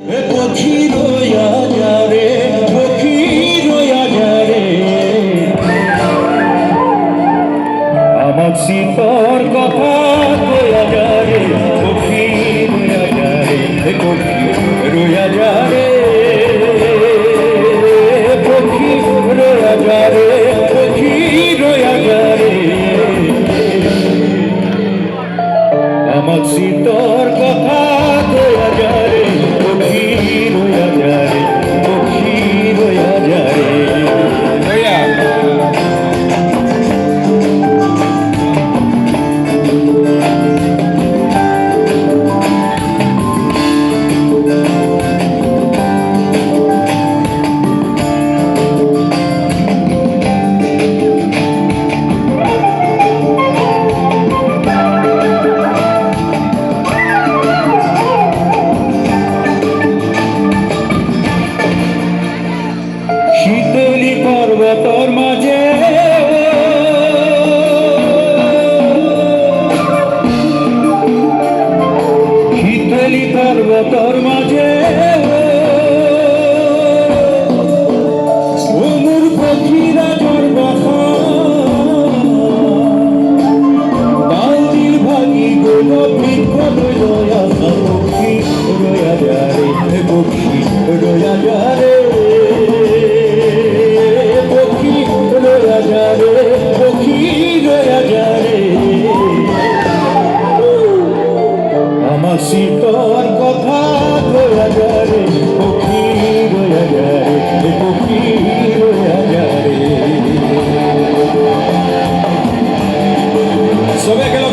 পক্ষী রয়া যারে, পক্ষী রয়া যারে, আমার শীতর কথা রয়া যারে, পক্ষী রয়া যারে, পক্ষী রয়া যারে, পক্ষী রয়া যারে, পক্ষী রয়া যারে, আমার শীতর কথা রয়া যারে, পক্ষী রয়া যারে, পক্ষী রয়া যারে। শীতলী পর্বতর মাঝে শীতলী পর্বতর মাঝে অমর পক্ষীরা ঝড় বাসা বাউলির ভাগি গোল বৃক্ষ রয়া পক্ষী রয়া যারে, পক্ষী রয়া যারে, পক্ষী রয়া যারে, পক্ষী রয়া যারে, আমার শীতর কথা রয়া যারে, পক্ষী রয়া যারে, পক্ষী রয়া যারে। সবাই গেল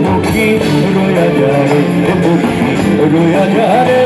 পক্ষী রয়া যারে, পক্ষী রয়া যারে।